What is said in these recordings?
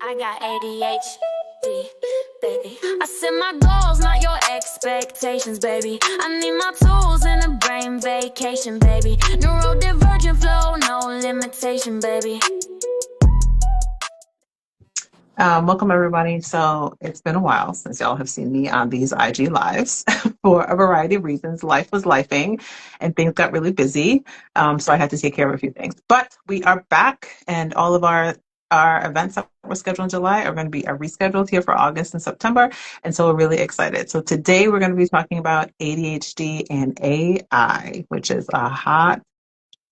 I got ADHD, baby. I set my goals, not your expectations, baby. I need my tools and a brain vacation, baby. Neurodivergent flow, no limitation, baby. Welcome everybody. So it's been a while since y'all have seen me on these IG lives for a variety of reasons. Life was lifing and things got really busy. So I had to take care of a few things. But we are back and all of our events that were scheduled in July are going to be rescheduled here for August and September. And so we're really excited. So today we're going to be talking about ADHD and AI, which is a hot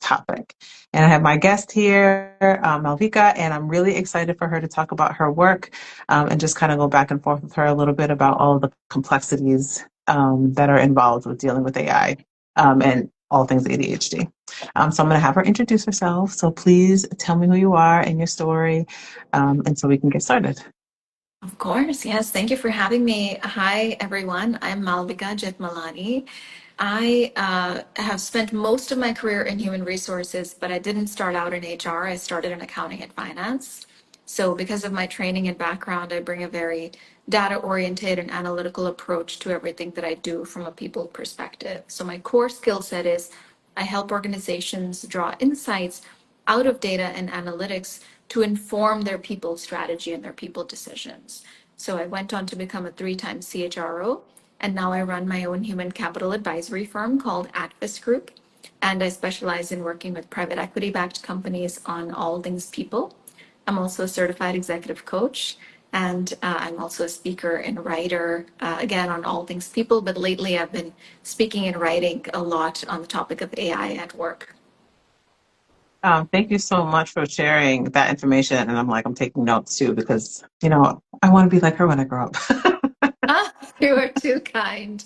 topic. And I have my guest here, Malvika, and I'm really excited for her to talk about her work and just kind of go back and forth with her a little bit about all of the complexities that are involved with dealing with AI and all things ADHD. So I'm going to have her introduce herself. So please tell me who you are and your story, and so we can get started. Of course, yes. Thank you for having me. Hi, everyone. I'm Malvika Jethmalani. I have spent most of my career in human resources, but I didn't start out in HR. I started in accounting and finance. So, because of my training and background, I bring a very data oriented and analytical approach to everything that I do from a people perspective. So, my core skill set is I help organizations draw insights out of data and analytics to inform their people strategy and their people decisions. So I went on to become a three-time CHRO, and now I run my own human capital advisory firm called Atvis Group. And I specialize in working with private equity backed companies on all things people. I'm also a certified executive coach, and I'm also a speaker and writer, again, on all things people. But lately, I've been speaking and writing a lot on the topic of AI at work. Thank you so much for sharing that information. And I'm taking notes too, because, I want to be like her when I grow up. Ah, you are too kind.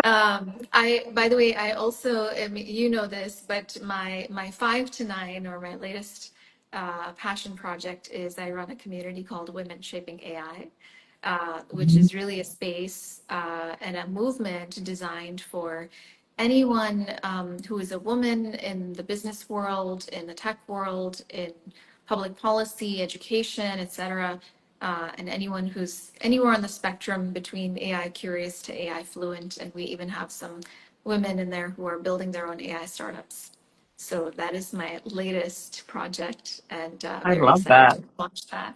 By the way, I also, I mean, you know this, but my 5 to 9 or my latest passion project is I run a community called Women Shaping AI, which is really a space and a movement designed for anyone who is a woman in the business world, in the tech world, in public policy, education, etc., and anyone who's anywhere on the spectrum between AI curious to AI fluent. And we even have some women in there who are building their own AI startups. So that is my latest project, and I very love excited that. to launch that.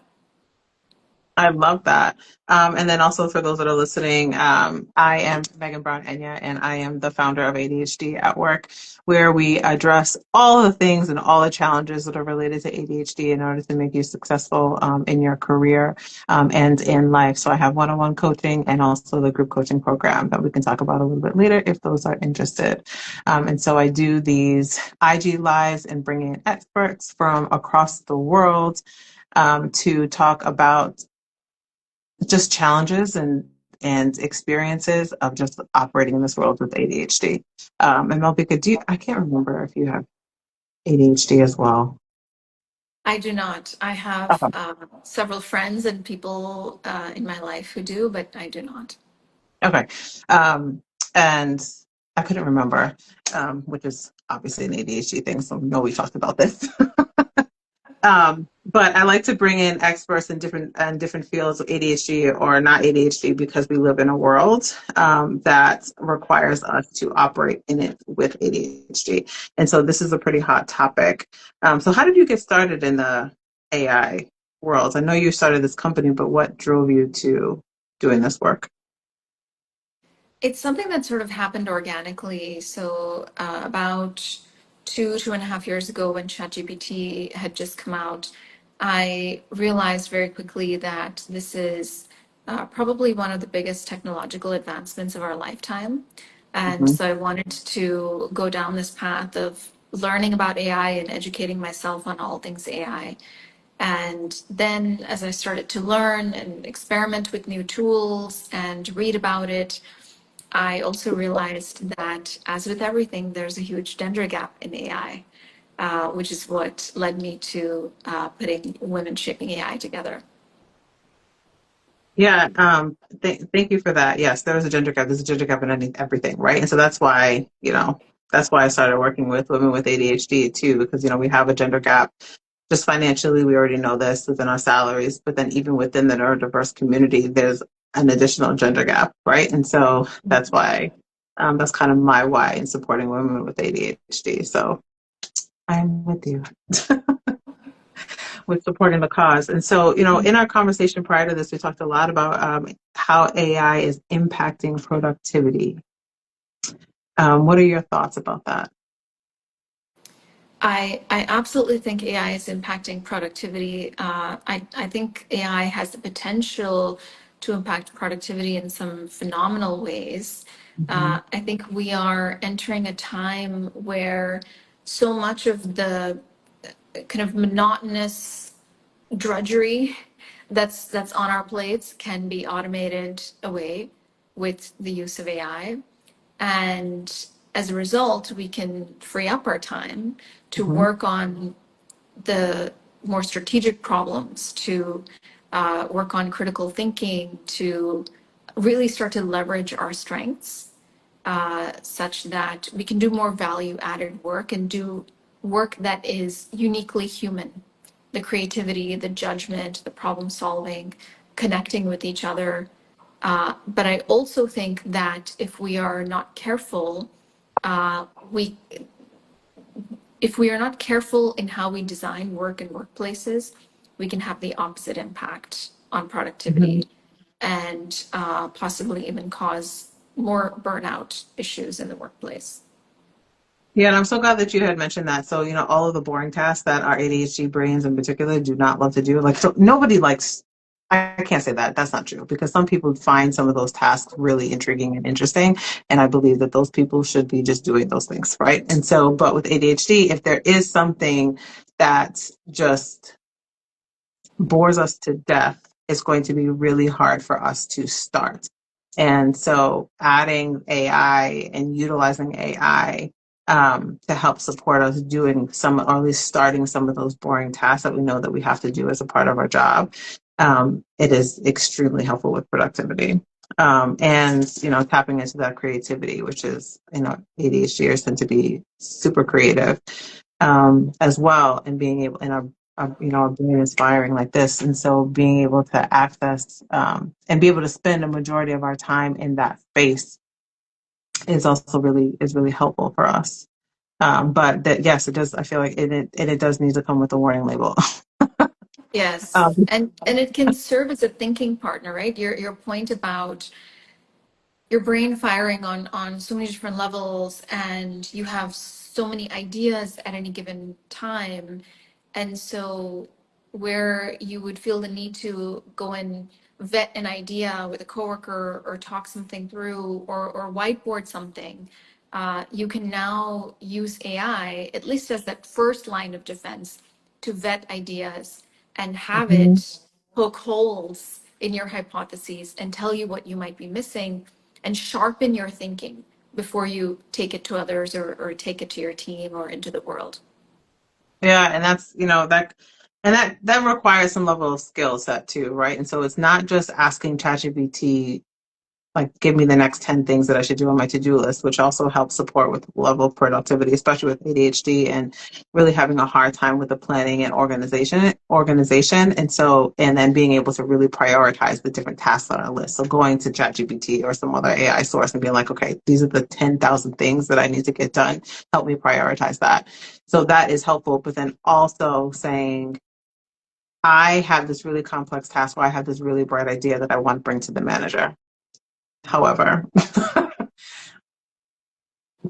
I love that. And then also for those that are listening, I am Megan Brown Enya, and I am the founder of ADHD at Work, where we address all the things and all the challenges that are related to ADHD in order to make you successful in your career and in life. So I have one-on-one coaching and also the group coaching program that we can talk about a little bit later if those are interested. And so I do these IG lives and bring in experts from across the world to talk about just challenges and experiences of just operating in this world with ADHD. And Malvika, I can't remember if you have ADHD as well. I do not. I have Okay. several friends and people in my life who do, but I do not. Okay. And I couldn't remember, which is obviously an ADHD thing. So no, we talked about this. But I like to bring in experts in different fields of ADHD or not ADHD because we live in a world that requires us to operate in it with ADHD. And so this is a pretty hot topic. So how did you get started in the AI world? I know you started this company, but what drove you to doing this work? It's something that sort of happened organically. So, about 2.5 years ago, when ChatGPT had just come out, I realized very quickly that this is probably one of the biggest technological advancements of our lifetime. And Mhm. so I wanted to go down this path of learning about AI and educating myself on all things AI. And then, as I started to learn and experiment with new tools and read about it, I also realized that, as with everything, there's a huge gender gap in AI, which is what led me to putting Women Shaping AI together. Yeah, thank you for that. Yes, there is a gender gap. There's a gender gap in everything, right? And so that's why I started working with women with ADHD too, because we have a gender gap just financially, we already know this within our salaries, but then even within the neurodiverse community, there's an additional gender gap, right? And so that's why, that's kind of my why in supporting women with ADHD. So I'm with you with supporting the cause. And so, in our conversation prior to this, we talked a lot about how AI is impacting productivity. What are your thoughts about that? I absolutely think AI is impacting productivity. I think AI has the potential to impact productivity in some phenomenal ways. Mhm. I think we are entering a time where so much of the kind of monotonous drudgery that's on our plates can be automated away with the use of AI. And as a result, we can free up our time to Mhm. work on the more strategic problems, to work on critical thinking, to really start to leverage our strengths such that we can do more value added work and do work that is uniquely human. The creativity, the judgment, the problem solving, connecting with each other. But I also think that if we are not careful, we if we are not careful in how we design work and workplaces, we can have the opposite impact on Mhm. productivity and possibly even cause more burnout issues in the workplace. Yeah, and I'm so glad that you had mentioned that. So, all of the boring tasks that our ADHD brains in particular do not love to do. Like, so nobody likes, I can't say that. That's not true because some people find some of those tasks really intriguing and interesting. And I believe that those people should be just doing those things, right? And so, but with ADHD, if there is something that just bores us to death, it's going to be really hard for us to start. And so, adding AI and utilizing AI to help support us doing some, or at least starting some of those boring tasks that we know that we have to do as a part of our job, it is extremely helpful with productivity. And tapping into that creativity, which is ADHDers tend to be super creative as well, and being able in a brain inspiring like this, and so being able to access and be able to spend a majority of our time in that space is really helpful for us. But that yes, it does. I feel like it does need to come with a warning label. Yes, um, and it can serve as a thinking partner, right? Your point about your brain firing on so many different levels, and you have so many ideas at any given time. And so where you would feel the need to go and vet an idea with a coworker or talk something through or whiteboard something, you can now use AI, at least as that first line of defense, to vet ideas and have mhm. it poke holes in your hypotheses and tell you what you might be missing and sharpen your thinking before you take it to others or take it to your team or into the world. Yeah, and that's that requires some level of skill set too, right? And so it's not just asking ChatGPT like give me the next 10 things that I should do on my to-do list, which also helps support with level of productivity, especially with ADHD and really having a hard time with the planning and organization. And so, and then being able to really prioritize the different tasks on our list. So going to ChatGPT or some other AI source and being like, okay, these are the 10,000 things that I need to get done. Help me prioritize that. So that is helpful. But then also saying, I have this really complex task or I have this really bright idea that I want to bring to the manager. However,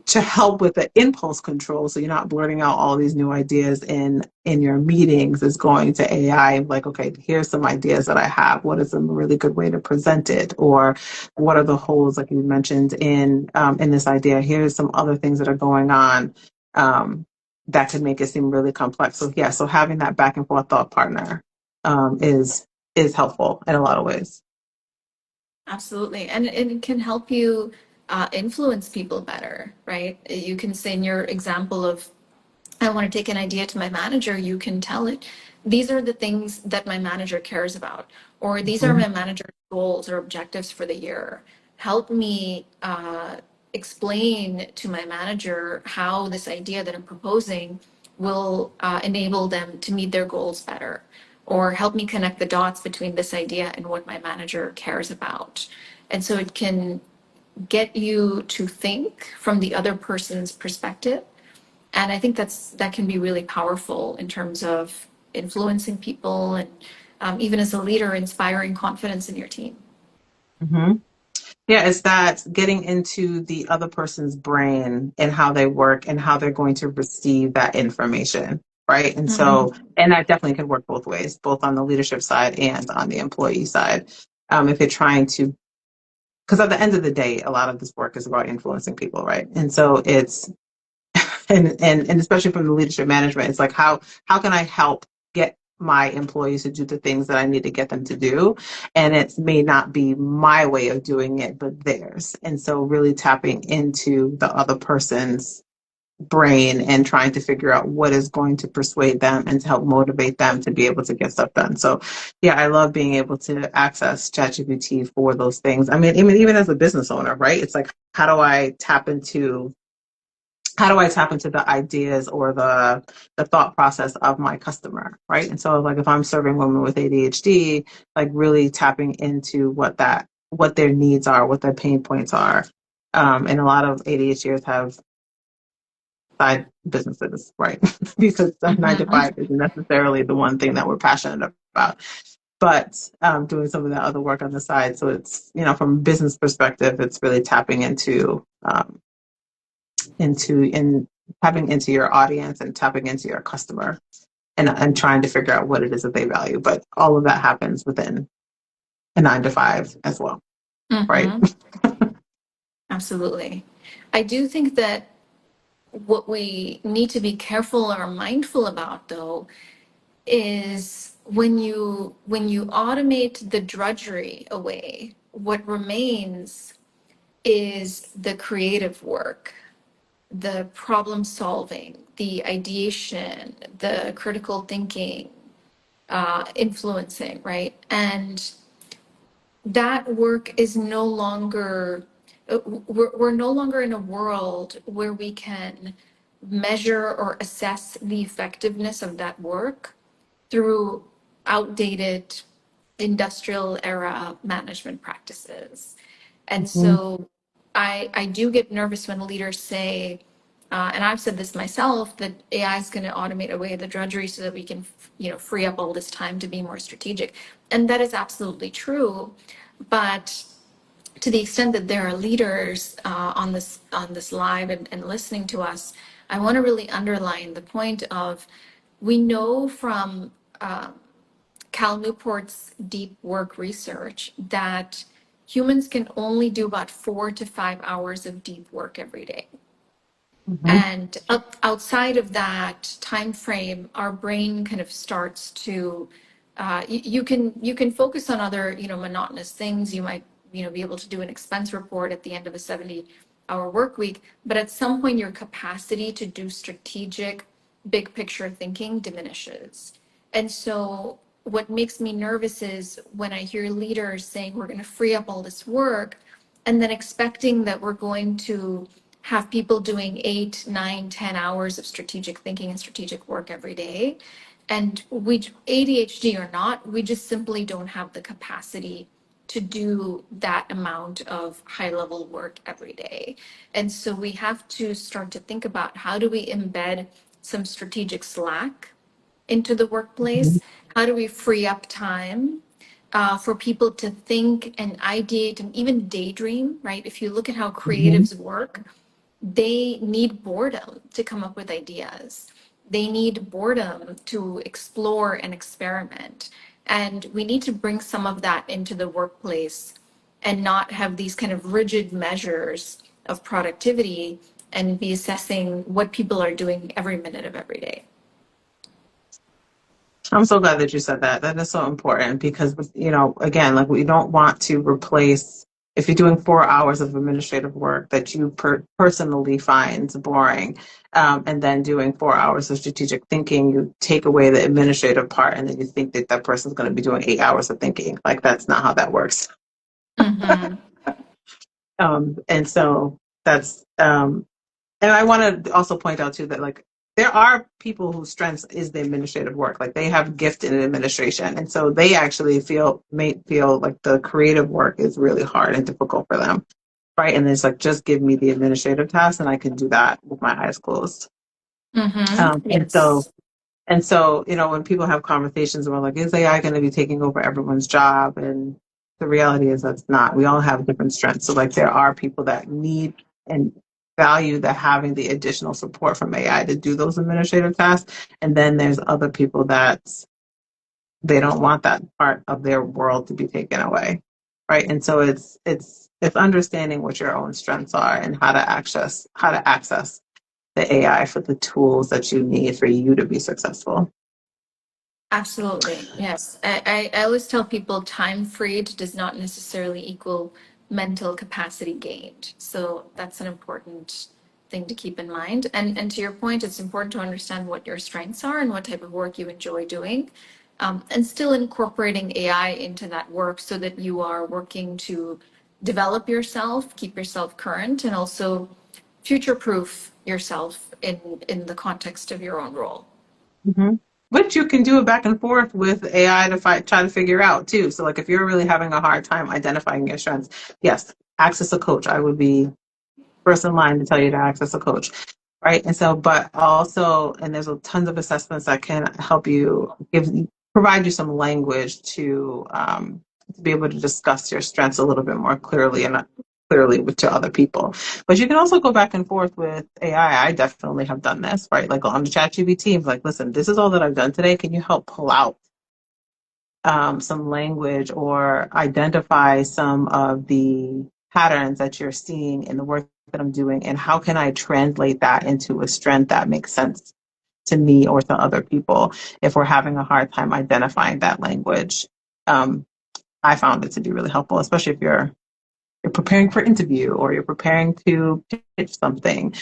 to help with the impulse control so you're not blurting out all these new ideas in your meetings is going to AI like, okay, here's some ideas that I have. What is a really good way to present it? Or what are the holes, like you mentioned, in this idea? Here's some other things that are going on that could make it seem really complex. So yeah, so having that back and forth thought partner is helpful in a lot of ways. Absolutely. And it can help you influence people better, right? You can say in your example of, I want to take an idea to my manager, you can tell it, these are the things that my manager cares about, or these are Mhm. my manager's goals or objectives for the year. Help me explain to my manager how this idea that I'm proposing will enable them to meet their goals better, or help me connect the dots between this idea and what my manager cares about. And so it can get you to think from the other person's perspective. And I think that can be really powerful in terms of influencing people, and even as a leader, inspiring confidence in your team. Hmm. Yeah, it's that getting into the other person's brain and how they work and how they're going to receive that information, right? And so, Mm-hmm. and that definitely can work both ways, both on the leadership side and on the employee side. If you're trying to, because at the end of the day, a lot of this work is about influencing people, right? And so it's and especially from the leadership management, it's like how can I help get my employees to do the things that I need to get them to do, and it may not be my way of doing it but theirs. And so really tapping into the other person's brain and trying to figure out what is going to persuade them and to help motivate them to be able to get stuff done. So yeah, I love being able to access ChatGPT for those things. I mean, even as a business owner, right? It's like how do I tap into the ideas or the thought process of my customer, right? And so like if I'm serving women with ADHD, like really tapping into what their needs are, what their pain points are. And a lot of ADHDers have side businesses, right? Because the nine to Mm-hmm. five isn't necessarily the one thing that we're passionate about. But doing some of that other work on the side. So it's, from a business perspective, it's really tapping in tapping into your audience and tapping into your customer and trying to figure out what it is that they value. But all of that happens within a 9 to 5 as well, right? Mm-hmm. Absolutely. I do think that what we need to be careful or mindful about, though, is when you automate the drudgery away, what remains is the creative work, the problem solving, the ideation, the critical thinking, influencing, right? And that work is no longer, we're no longer in a world where we can measure or assess the effectiveness of that work through outdated industrial era management practices. And Mhm. so I do get nervous when leaders say, and I've said this myself, that AI is going to automate away the drudgery so that we can, free up all this time to be more strategic. And that is absolutely true. But to the extent that there are leaders on this live and listening to us, I want to really underline the point of, we know from Cal Newport's deep work research that humans can only do about 4 to 5 hours of deep work every day. Mhm. And outside of that time frame, our brain kind of starts to, you can focus on other, monotonous things. You might, be able to do an expense report at the end of a 70-hour work week, but at some point your capacity to do strategic big picture thinking diminishes. And so what makes me nervous is when I hear leaders saying we're going to free up all this work, and then expecting that we're going to have people doing 8, 9, 10 hours of strategic thinking and strategic work every day. And we, ADHD or not, we just simply don't have the capacity to do that amount of high level work every day. And so we have to start to think about, how do we embed some strategic slack into the Mhm. workplace? How do we free up time for people to think and ideate and even daydream, right? If you look at how Mhm. creatives work, they need boredom to come up with ideas. They need boredom to explore and experiment. And we need to bring some of that into the workplace and not have these kind of rigid measures of productivity, and be assessing what people are doing every minute of every day. I'm so glad that you said that. That is so important because, again, like we don't want to replace, if you're doing 4 hours of administrative work that you personally find boring, and then doing 4 hours of strategic thinking, you take away the administrative part and then you think that that person's going to be doing 8 hours of thinking. Like that's not how that works. Mm-hmm. And so that's, and I want to also point out too that like there are people whose strengths is the administrative work. Like they have gift in administration. And so they actually may feel like the creative work is really hard and difficult for them. Right. And it's like, just give me the administrative task and I can do that with my eyes closed. Mm-hmm. Um, and so Yes. and so, when people have conversations about like, is AI going to be taking over everyone's job? And the reality is that's not. We all have different strengths. So like there are people that need and value the having the additional support from AI to do those administrative tasks. And then there's other people that they don't want that part of their world to be taken away. Right. And so it's understanding what your own strengths are and how to access the AI for the tools that you need for you to be successful. Absolutely. Yes. I always tell people time freed does not necessarily equal mental capacity gained. So that's an important thing to keep in mind. And to your point, it's important to understand what your strengths are and what type of work you enjoy doing. And still incorporating AI into that work so that you are working to develop yourself, keep yourself current, and also future proof yourself in the context of your own role. hmm Which you can do it back and forth with AI to try to figure out too. So like if you're really having a hard time identifying your strengths, yes, access a coach. I would be first in line to tell you to access a coach. Right. And so, but also, and there's tons of assessments that can help you provide you some language to be able to discuss your strengths a little bit more clearly and clearly with to other people. But you can also go back and forth with AI. I definitely have done this, right? Like on the ChatGPT, like, listen, this is all that I've done today. Can you help pull out some language or identify some of the patterns that you're seeing in the work that I'm doing? And how can I translate that into a strength that makes sense to me or to other people if we're having a hard time identifying that language? Um, I found it to be really helpful, especially if you're preparing for interview or you're preparing to pitch something.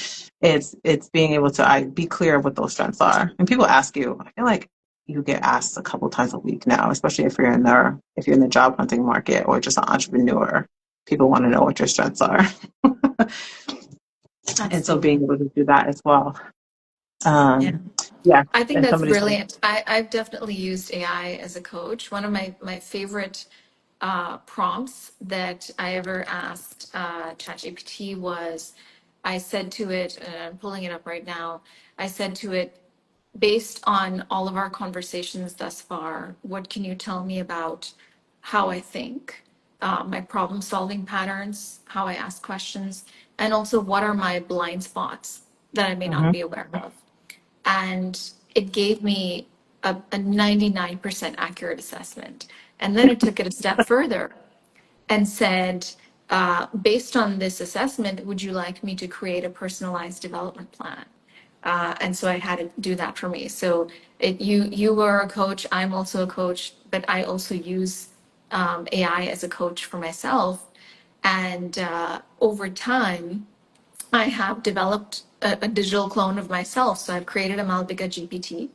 It's being able to be clear of what those strengths are. And people ask you, I feel like you get asked a couple times a week now, especially if you're in the job hunting market or just an entrepreneur. People want to know what your strengths are. And so being Absolutely. able to do that as well. Yeah. Um, yeah. I think And that's somebody said, brilliant. I've definitely used AI as a coach. One of my favorite prompts that I ever asked ChatGPT was I said to it, and I'm pulling it up right now, I said to it, based on all of our conversations thus far, what can you tell me about how I think, my problem solving patterns, how I ask questions, and also what are my blind spots that I may not mm-hmm, be aware of? And it gave me a 99% accurate assessment. And then it took it a step further and said, based on this assessment, would you like me to create a personalized development plan? And so I had it do that for me. So you were a coach, I'm also a coach, but I also use AI as a coach for myself. And over time, I have developed a digital clone of myself. So I've created a Malvika GPT,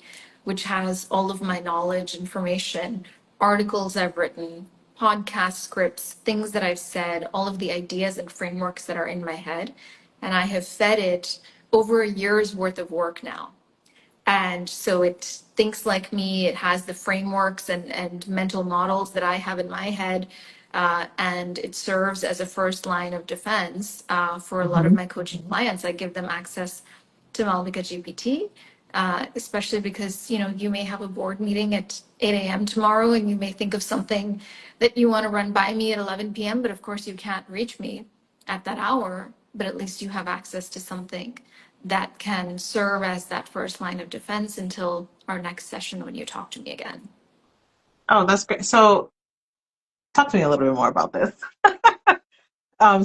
which has all of my knowledge, information, articles I've written, podcast scripts, things that I've said, all of the ideas and frameworks that are in my head. And I have fed it over a year's worth of work now. And so it thinks like me, it has the frameworks and mental models that I have in my head. And it serves as a first line of defense for a lot of mm-hmm. my coaching clients. I give them access to Malvika GPT, especially because you may have a board meeting at 8 a.m. tomorrow, and you may think of something that you want to run by me at 11 p.m. But of course, you can't reach me at that hour. But at least you have access to something that can serve as that first line of defense until our next session when you talk to me again. Oh, that's great. So talk to me a little bit more about this.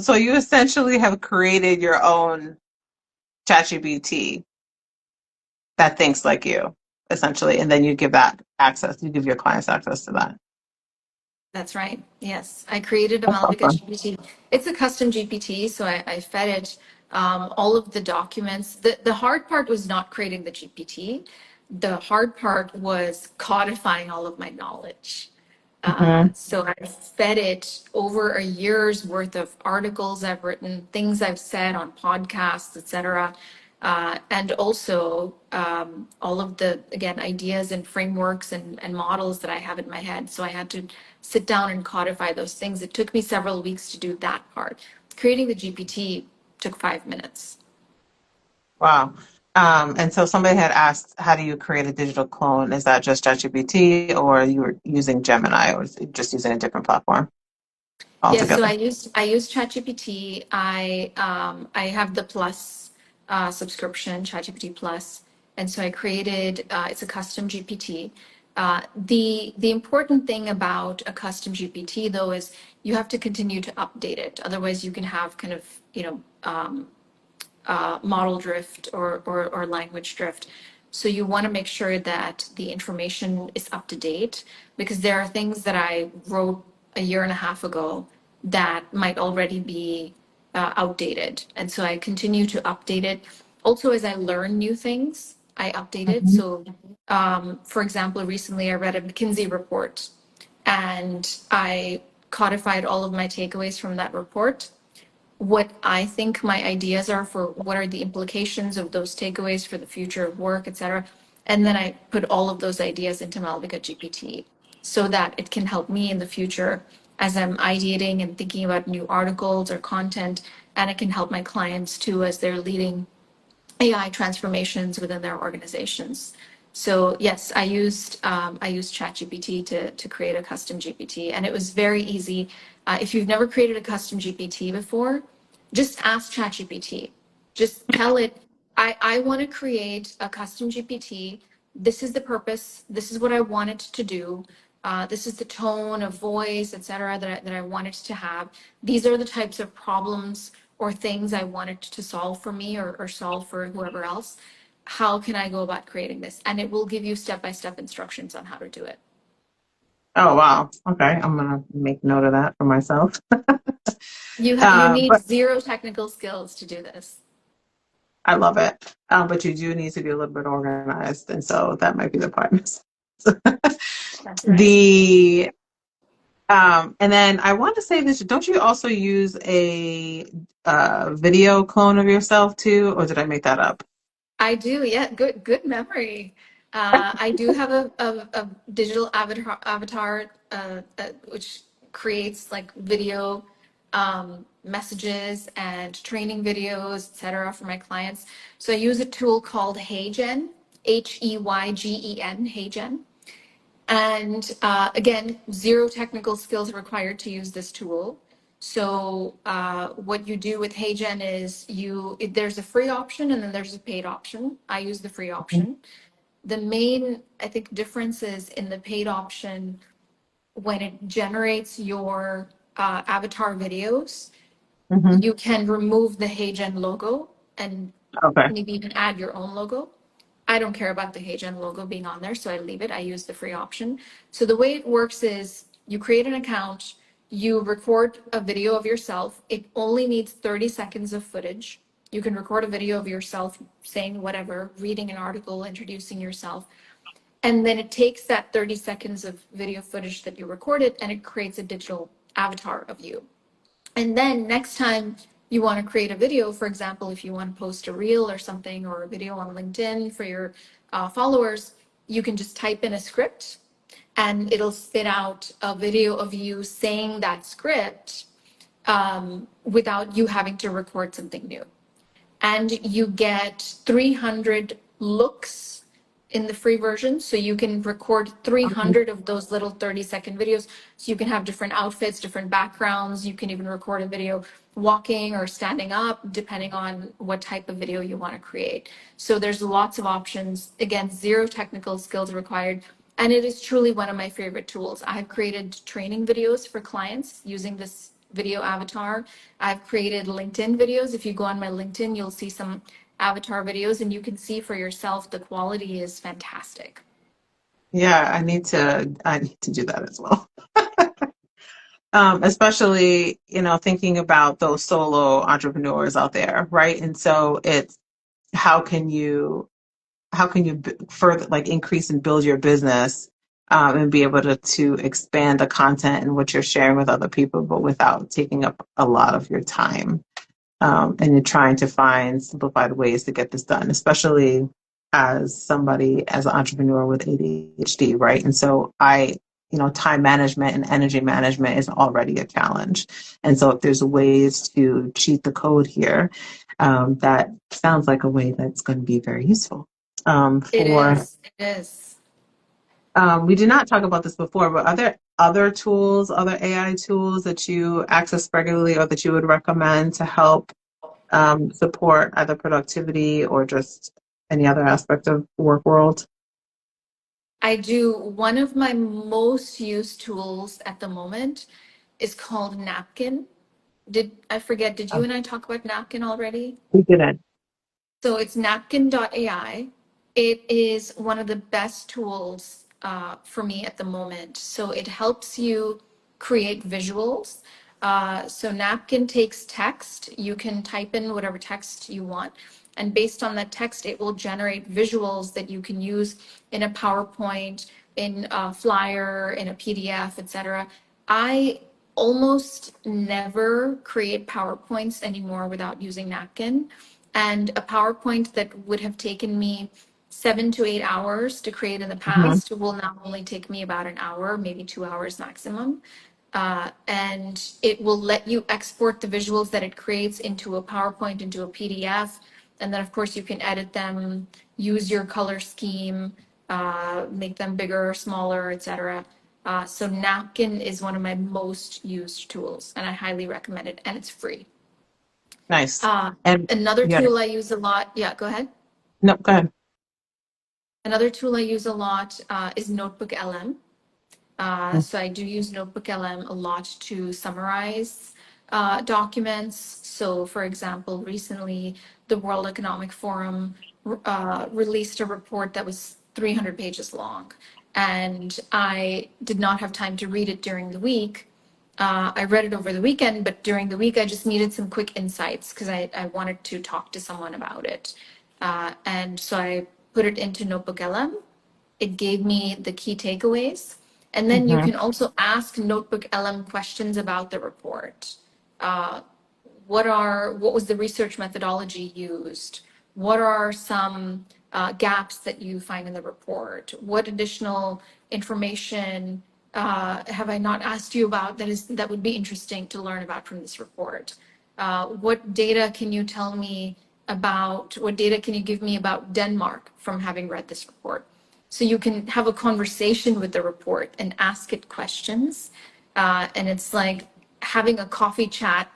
So you essentially have created your own ChatGPT that thinks like you, essentially, and then you give that access. You give your clients access to that. That's right. Yes. I created a That's Malvika awesome. GPT. It's a custom GPT, so I fed it all of the documents. The hard part was not creating the GPT. The hard part was codifying all of my knowledge. Hmm. So I fed it over a year's worth of articles I've written, things I've said on podcasts, etc. and also all of the, again, ideas and frameworks and models that I have in my head. So I had to sit down and codify those things. It took me several weeks to do that part. Creating the GPT took 5 minutes. Wow. And so somebody had asked, how do you create a digital clone? Is that just ChatGPT or you were using Gemini or is it just using a different platform Yes, so altogether? I use ChatGPT. I have the Plus subscription, ChatGPT Plus, and so I created. It's a custom GPT. The important thing about a custom GPT though is you have to continue to update it. Otherwise, you can have kind of model drift or language drift. So you want to make sure that the information is up to date because there are things that I wrote a year and a half ago that might already be outdated. And so I continue to update it. Also, as I learn new things, I update it. Mhm. So, for example, recently I read a McKinsey report and I codified all of my takeaways from that report, what I think my ideas are for what are the implications of those takeaways for the future of work, et cetera. And then I put all of those ideas into Malvika GPT so that it can help me in the future as I'm ideating and thinking about new articles or content. And it can help my clients too as they're leading AI transformations within their organizations. So yes, I used ChatGPT to create a custom GPT, and it was very easy. If you've never created a custom GPT before, just ask ChatGPT. Just tell it, I want to create a custom GPT. This is the purpose. This is what I want it to do. This is the tone of voice, et cetera, that I want it to have. These are the types of problems or things I wanted to solve for me or solve for whoever else. How can I go about creating this? And it will give you step-by-step instructions on how to do it. Oh, wow. Okay. I'm gonna make note of that for myself. You need But zero technical skills to do this. I love it. But you do need to be a little bit organized, and so that might be the part. That's right. The and then I want to say this, don't you also use a video clone of yourself too, or did I make that up? I do, yeah. Good memory. I do have a digital avatar which creates like video messages and training videos, etc., for my clients. So I use a tool called HeyGen, HeyGen, HeyGen. And again, zero technical skills required to use this tool. So what you do with HeyGen is there's a free option and then there's a paid option. I use the free option. The main, I think, difference is in the paid option when it generates your avatar videos, Hmm. you can remove the HeyGen logo and Okay. maybe even add your own logo. I don't care about the HeyGen logo being on there, so I leave it. I use the free option. So the way it works is you create an account, you record a video of yourself. It only needs 30 seconds of footage. You can record a video of yourself saying whatever, reading an article, introducing yourself. And then it takes that 30 seconds of video footage that you recorded and it creates a digital avatar of you. And then next time you want to create a video, for example, if you want to post a reel or something or a video on LinkedIn for your followers, you can just type in a script and it'll spit out a video of you saying that script without you having to record something new, and you get 300 looks in the free version. So you can record 300 of those little 30-second videos. So you can have different outfits, different backgrounds. You can even record a video walking or standing up, depending on what type of video you want to create. So there's lots of options. Again, zero technical skills required. And it is truly one of my favorite tools. I've created training videos for clients using this video avatar. I've created LinkedIn videos. If you go on my LinkedIn, you'll see some avatar videos and you can see for yourself the quality is fantastic. Yeah, I need to do that as well. Especially, thinking about those solo entrepreneurs out there, right? And so it's how can you further like increase and build your business and be able to expand the content and what you're sharing with other people, but without taking up a lot of your time. and you're trying to find simplified ways to get this done, especially as an entrepreneur with ADHD, right? And so time management and energy management is already a challenge. And so if there's ways to cheat the code here, that sounds like a way that's going to be very useful. It For is. It is. We did not talk about this before, but are there other tools, other AI tools that you access regularly or that you would recommend to help support either productivity or just any other aspect of work world? I do. One of my most used tools at the moment is called Napkin. Did you Oh, and I talk about Napkin already? we didn't. So it's napkin.ai. It is one of the best tools for me at the moment. So it helps you create visuals. So Napkin takes text. You can type in whatever text you want. And based on that text, it will generate visuals that you can use in a PowerPoint, in a flyer, in a PDF, etc. I almost never create PowerPoints anymore without using Napkin. And a PowerPoint that would have taken me 7 to 8 hours to create in the Mhm. past will now only take me about an hour, maybe 2 hours maximum. And it will let you export the visuals that it creates into a PowerPoint, into a PDF. And then, of course, you can edit them, use your color scheme, make them bigger, smaller, etc. So Napkin is one of my most used tools, and I highly recommend it, and it's free. Nice. Uh, And Another yeah, tool I use a lot, yeah, go ahead. no, go ahead. Another tool I use a lot is Notebook LM. So I do use Notebook LM a lot to summarize documents. So, for example, recently the World Economic Forum released a report that was 300 pages long, and I did not have time to read it during the week. I read it over the weekend, but during the week I just needed some quick insights because I wanted to talk to someone about it. And so I put it into Notebook LM. It gave me the key takeaways. And then you Mhm. can also ask Notebook LM questions about the report. Uh, what was the research methodology used? What are some gaps that you find in the report? What additional information have I not asked you about that would be interesting to learn about from this report? What data can you tell me about? What data can you give me about Denmark from having read this report? So you can have a conversation with the report and ask it questions. And it's like having a coffee chat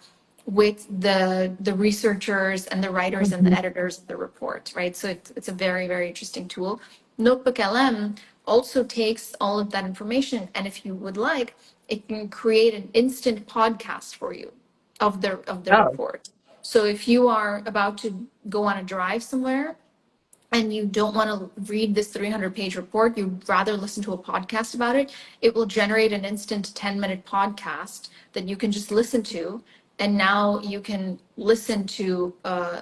with the researchers and the writers and the Mhm. editors of the report, right? So it's a very, very interesting tool. Notebook LM also takes all of that information, and if you would like, it can create an instant podcast for you of the Oh, report. So if you are about to go on a drive somewhere and you don't want to read this 300-page report, you'd rather listen to a podcast about it, it will generate an instant 10-minute podcast that you can just listen to. And now you can listen to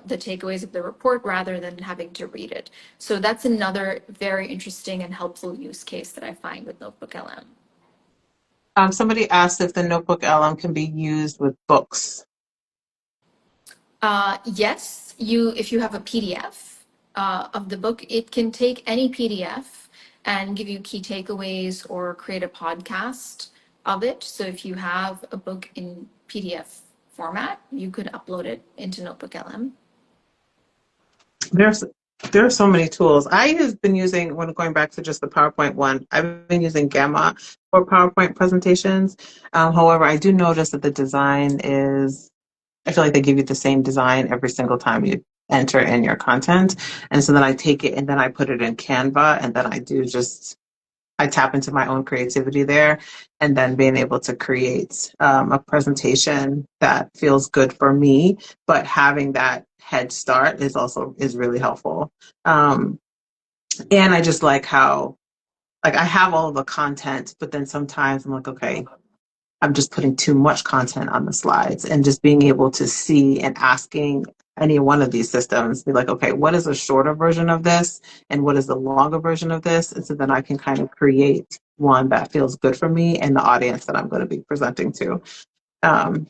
the takeaways of the report rather than having to read it. So that's another very interesting and helpful use case that I find with Notebook LM. somebody asked if the Notebook LM can be used with books. Yes, if you have a PDF of the book, it can take any PDF and give you key takeaways or create a podcast of it. So if you have a book in PDF format, you could upload it into Notebook LM. There's there are so many tools. I have been using, when going back to just the PowerPoint one, I've been using Gamma for PowerPoint presentations. However, I do notice that the design is, I feel like they give you the same design every single time you enter in your content. And so then I take it and then I put it in Canva and then I tap into my own creativity there and then being able to create a presentation that feels good for me, but having that head start is really helpful. Um, and I just like how, like, I have all of the content, but then sometimes I'm like, okay, I'm just putting too much content on the slides, and just being able to see and asking any one of these systems, be like, okay, what is a shorter version of this and what is the longer version of this? And so then I can kind of create one that feels good for me and the audience that I'm going to be presenting to. Um,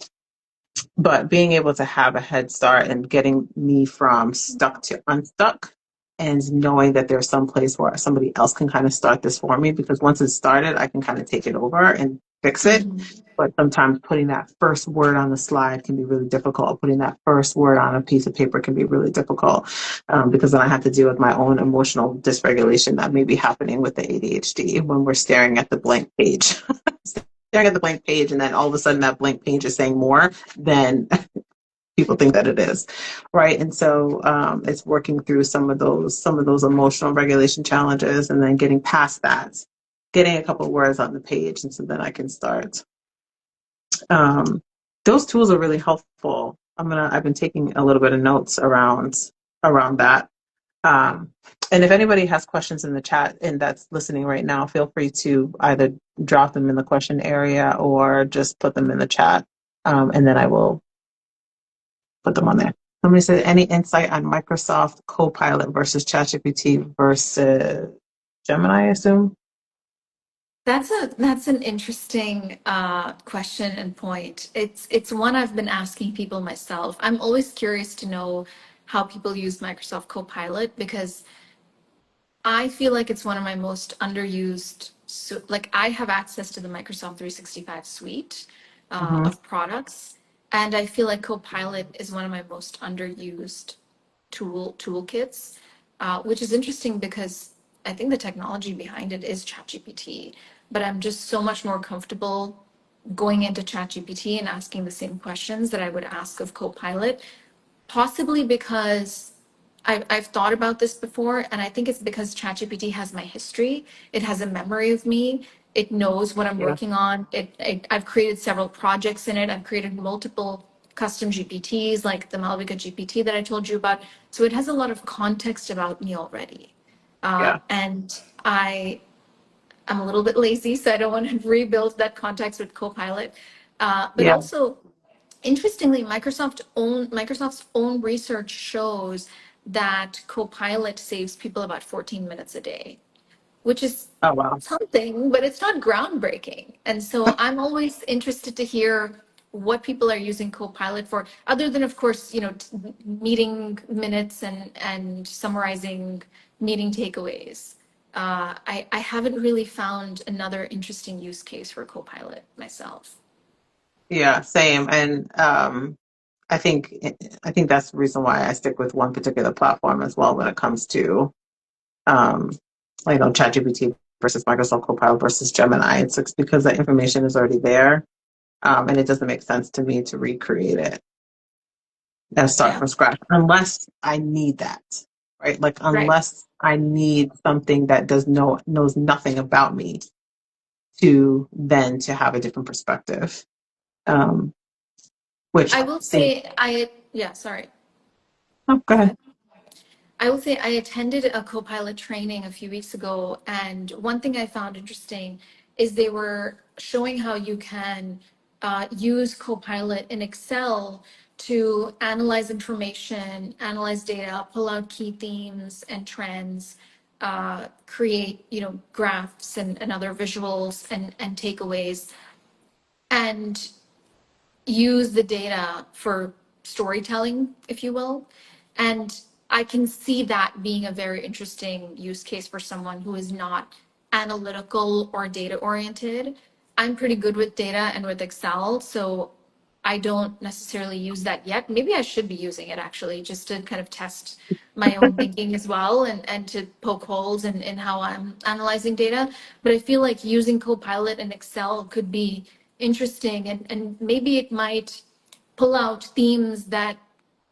but being able to have a head start and getting me from stuck to unstuck and knowing that there's some place where somebody else can kind of start this for me, because once it's started, I can kind of take it over and fix it. Mhm. But sometimes putting that first word on the slide can be really difficult. Putting that first word on a piece of paper can be really difficult, because then I have to deal with my own emotional dysregulation that may be happening with the ADHD when we're staring at the blank page. Staring at the blank page, and then all of a sudden that blank page is saying more than people think that it is, right? And so it's working through some of those emotional regulation challenges, and then getting past that, getting a couple of words on the page, and so then I can start. Um, those tools are really helpful. I've been taking a little bit of notes around that. Um, and if anybody has questions in the chat and that's listening right now, feel free to either drop them in the question area or just put them in the chat, and then I will put them on there. Somebody said, any insight on Microsoft Copilot versus ChatGPT versus Gemini, I assume? That's an interesting question and point. It's one I've been asking people myself. I'm always curious to know how people use Microsoft Copilot because I feel like it's one of my most underused. So, like, I have access to the Microsoft 365 suite Mm-hmm. of products, and I feel like Copilot is one of my most underused toolkits, which is interesting because I think the technology behind it is ChatGPT, but I'm just so much more comfortable going into ChatGPT and asking the same questions that I would ask of Copilot, possibly because I've thought about this before, and I think it's because ChatGPT has my history. It has a memory of me. It knows what I'm Yeah, working on. I've created several projects in it. I've created multiple custom GPTs, like the Malvika GPT that I told you about. So it has a lot of context about me already. yeah, And I'm a little bit lazy, so I don't want to rebuild that context with Copilot. But yeah. also, interestingly, Microsoft's own research shows that Copilot saves people about 14 minutes a day, which is Oh, wow. something, but it's not groundbreaking. And so I'm always interested to hear what people are using Copilot for, other than, of course, meeting minutes and summarizing meeting takeaways. I haven't really found another interesting use case for Copilot myself. Yeah, same. And I think I think that's the reason why I stick with one particular platform as well when it comes to um, ChatGPT versus Microsoft Copilot versus Gemini. It's because the information is already there, and it doesn't make sense to me to recreate it and start Yeah, from scratch unless I need that, right? Like right. unless I need something that knows nothing about me to have a different perspective. Um, which I will seems say yeah, sorry. oh, go Go ahead. ahead. I will say I attended a Copilot training a few weeks ago, and one thing I found interesting is they were showing how you can use Copilot in Excel to analyze information, analyze data, pull out key themes and trends, create graphs and other visuals and takeaways. And use the data for storytelling, if you will. And I can see that being a very interesting use case for someone who is not analytical or data oriented. I'm pretty good with data and with Excel, so I don't necessarily use that yet. Maybe I should be using it actually, just to kind of test my own thinking as well and to poke holes in how I'm analyzing data. But I feel like using Copilot and Excel could be interesting and maybe it might pull out themes that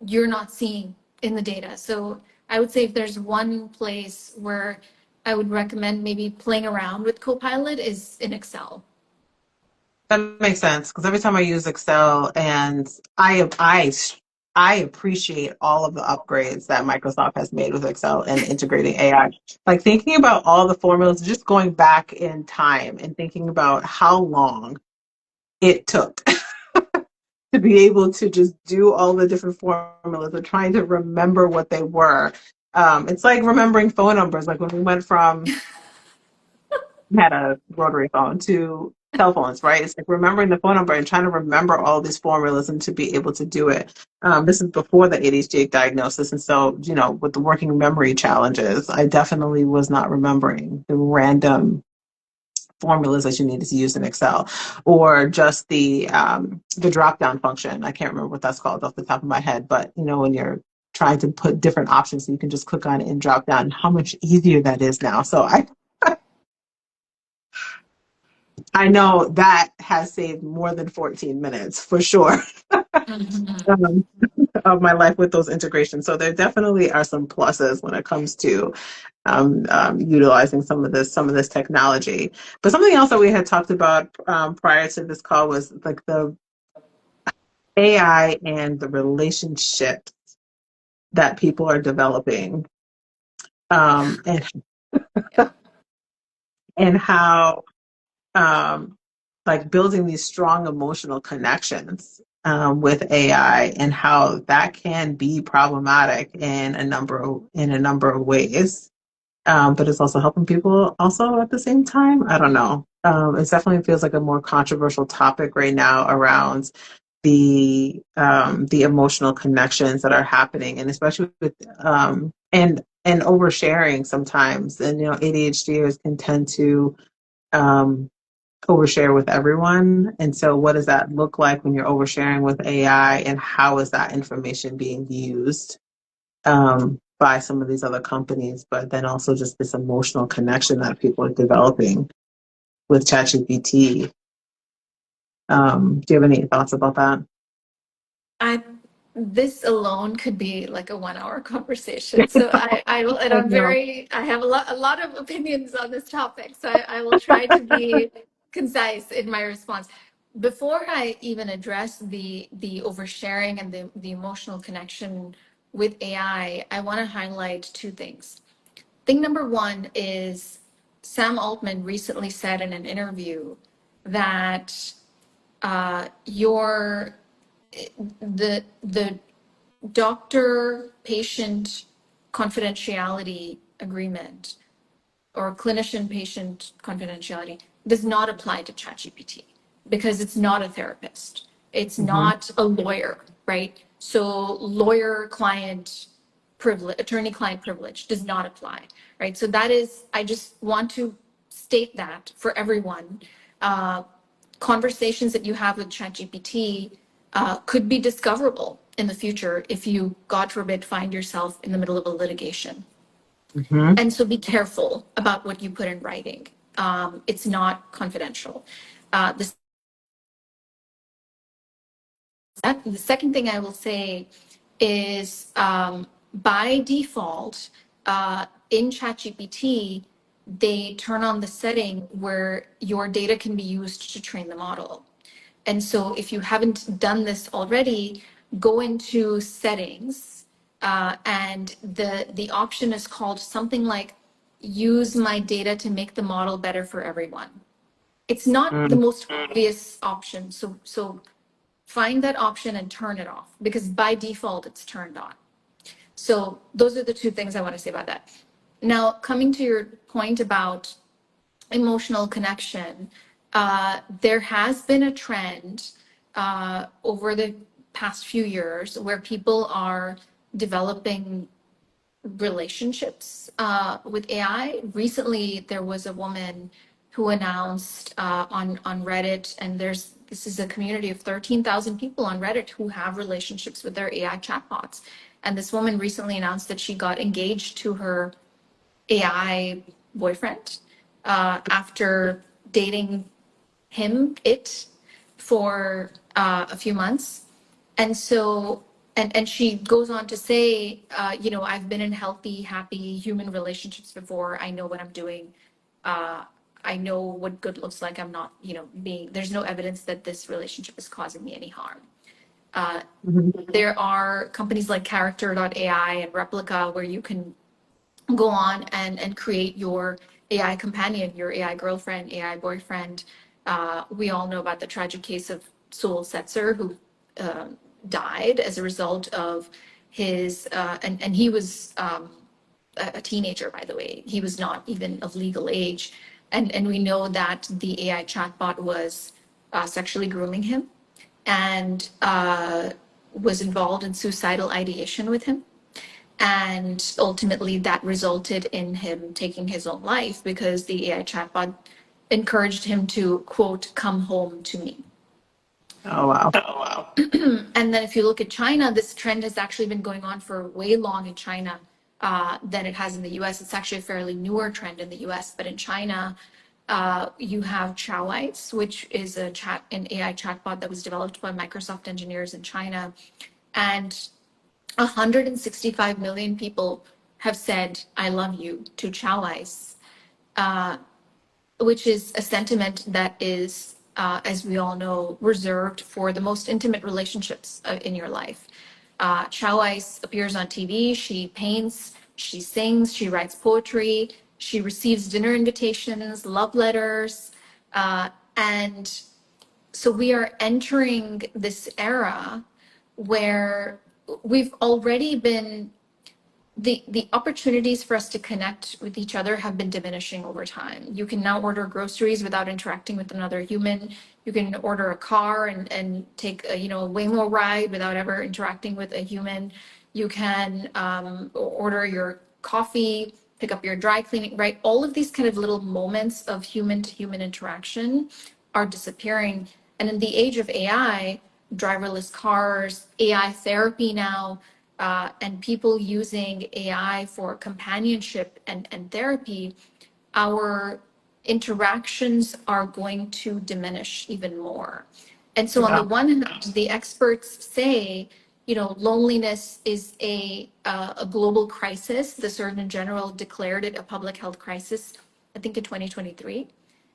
you're not seeing in the data. So I would say if there's one place where I would recommend maybe playing around with Copilot is in Excel. That makes sense because every time I use Excel, and I appreciate all of the upgrades that Microsoft has made with Excel and integrating AI. Like thinking about all the formulas, just going back in time and thinking about how long it took to be able to just do all the different formulas and trying to remember what they were. It's like remembering phone numbers. Like when we went from, we had a rotary phone to cell phones, right? It's like remembering the phone number and trying to remember all these formulas and to be able to do it. This is before the ADHD diagnosis. And so, with the working memory challenges, I definitely was not remembering the random formulas that you needed to use in Excel, or just the drop down function. I can't remember what that's called off the top of my head, but when you're trying to put different options, so you can just click on it and drop down. How much easier that is now. So I know that has saved more than 14 minutes for sure. Mhm. um, of my life with those integrations. So there definitely are some pluses when it comes to utilizing some of this technology. But something else that we had talked about prior to this call was like the AI and the relationship that people are developing, and Yeah. how like building these strong emotional connections with AI, and how that can be problematic in a number of ways. But it's also helping people also at the same time. I don't know. It definitely feels like a more controversial topic right now around the emotional connections that are happening, and especially with and oversharing sometimes. And ADHDers can tend to um, overshare with everyone. And so, what does that look like when you're oversharing with AI, and how is that information being used by some of these other companies? But then also just this emotional connection that people are developing with ChatGPT. Do you have any thoughts about that? I This alone could be like a 1 hour conversation. So I will, and I know. I have a lot of opinions on this topic. So I will try to be concise in my response. Before I even address the oversharing and the emotional connection with AI, I want to highlight two things. Thing number one is Sam Altman recently said in an interview that your the doctor patient confidentiality agreement or clinician patient confidentiality does not apply to ChatGPT because it's not a therapist. It's Hmm. not a lawyer, right? So lawyer client privilege, attorney client privilege does not apply, right? So that is, I just want to state that for everyone. Uh, Conversations that you have with ChatGPT could be discoverable in the future if you, God forbid, find yourself in the middle of a litigation. Hmm. And so be careful about what you put in writing. It's not confidential. The The second thing I will say is by default, in ChatGPT, they turn on the setting where your data can be used to train the model. And so if you haven't done this already, go into settings, and the option is called something like use my data to make the model better for everyone. It's not the most obvious option. So find that option and turn it off because by default it's turned on. So those are the two things I want to say about that. Now, coming to your point about emotional connection, there has been a trend over the past few years where people are developing relationships with AI. Recently, there was a woman who announced on Reddit, and this is a community of 13,000 people on Reddit who have relationships with their AI chatbots. And this woman recently announced that she got engaged to her AI boyfriend after dating for a few months. And so, and she goes on to say, I've been in healthy, happy human relationships before. I know what I'm doing. Uh, I know what good looks like. I'm not, there's no evidence that this relationship is causing me any harm. Uh, Hmm. there are companies like Character.ai and Replica where you can go on and create your AI companion, your AI girlfriend, AI boyfriend. We all know about the tragic case of Soul Setzer, who died as a result of his, and he was a teenager, by the way. He was not even of legal age. And we know that the AI chatbot was sexually grooming him and was involved in suicidal ideation with him. And ultimately, that resulted in him taking his own life because the AI chatbot encouraged him to, quote, come home to me. Oh, wow. Oh, wow. And then if you look at China, this trend has actually been going on for way long in China than it has in the US. It's actually a fairly newer trend in the US, but in China, you have Chaoice, which is an AI chatbot that was developed by Microsoft engineers in China. And 165 million people have said, I love you to Chaoice, which is a sentiment that is, as we all know, reserved for the most intimate relationships in your life. Chow Ice appears on TV. She paints, she sings, she writes poetry, she receives dinner invitations, love letters. And so we are entering this era where we've already been the opportunities for us to connect with each other have been diminishing over time. You can now order groceries without interacting with another human. You can order a car and take a Waymo ride without ever interacting with a human. You can order your coffee, pick up your dry cleaning, right? All of these kind of little moments of human to human interaction are disappearing. And in the age of AI, driverless cars, AI therapy now, and people using AI for companionship and therapy, our interactions are going to diminish even more. And so, on the Yeah. one hand, the experts say, loneliness is a global crisis. The Surgeon General declared it a public health crisis, I think in 2023.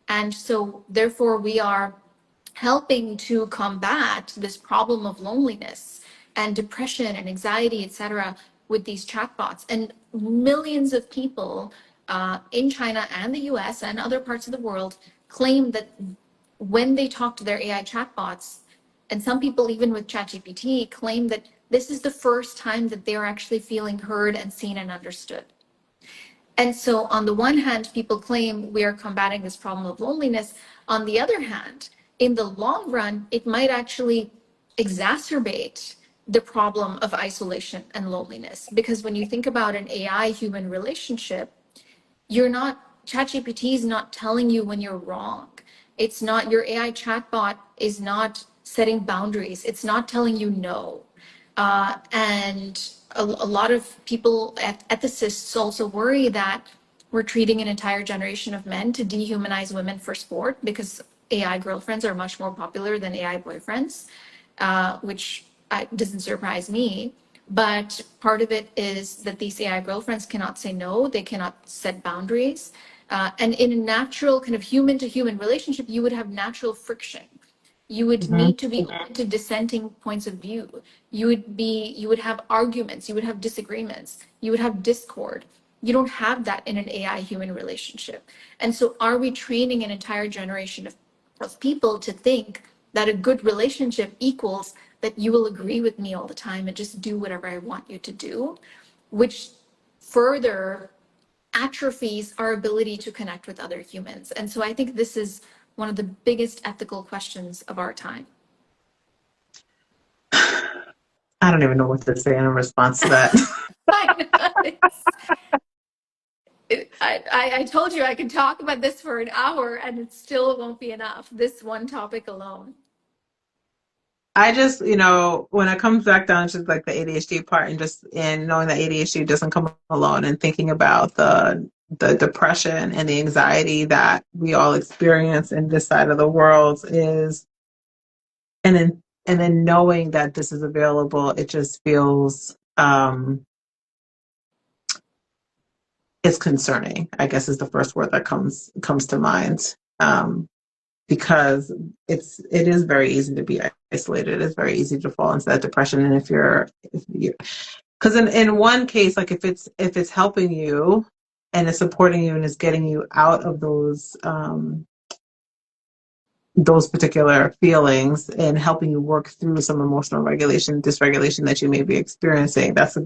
And so, therefore, we are helping to combat this problem of loneliness and depression and anxiety, et cetera, with these chatbots. And millions of people in China and the US and other parts of the world claim that when they talk to their AI chatbots, and some people, even with ChatGPT, claim that this is the first time that they're actually feeling heard and seen and understood. And so, on the one hand, people claim we are combating this problem of loneliness. On the other hand, in the long run, it might actually exacerbate the problem of isolation and loneliness. Because when you think about an AI human relationship, you're not, ChatGPT is not telling you when you're wrong. It's not, your AI chatbot is not setting boundaries. It's not telling you no. And a lot of people, ethicists also worry that we're treating an entire generation of men to dehumanize women for sport because AI girlfriends are much more popular than AI boyfriends, which doesn't surprise me. But part of it is that these AI girlfriends cannot say no, they cannot set boundaries. And in a natural kind of human to human relationship, you would have natural friction. You would Hmm. need to be open to dissenting points of view. You would have arguments, you would have disagreements, you would have discord. You don't have that in an AI human relationship. And so are we training an entire generation of people to think that a good relationship equals that you will agree with me all the time and just do whatever I want you to do, which further atrophies our ability to connect with other humans. And so I think this is one of the biggest ethical questions of our time. I don't even know what to say in response to that. I know. I told you I could talk about this for an hour and it still won't be enough, this one topic alone. I just, when it comes back down to like the ADHD part and just in knowing that ADHD doesn't come alone and thinking about the depression and the anxiety that we all experience in this side of the world is and then knowing that this is available, it just feels it's concerning, I guess is the first word that comes to mind. Because it is very easy to be isolated. It's very easy to fall into that depression. And if you because in one case, like if it's helping you and it's supporting you and it's getting you out of those those particular feelings and helping you work through some emotional regulation, dysregulation that you may be experiencing. That's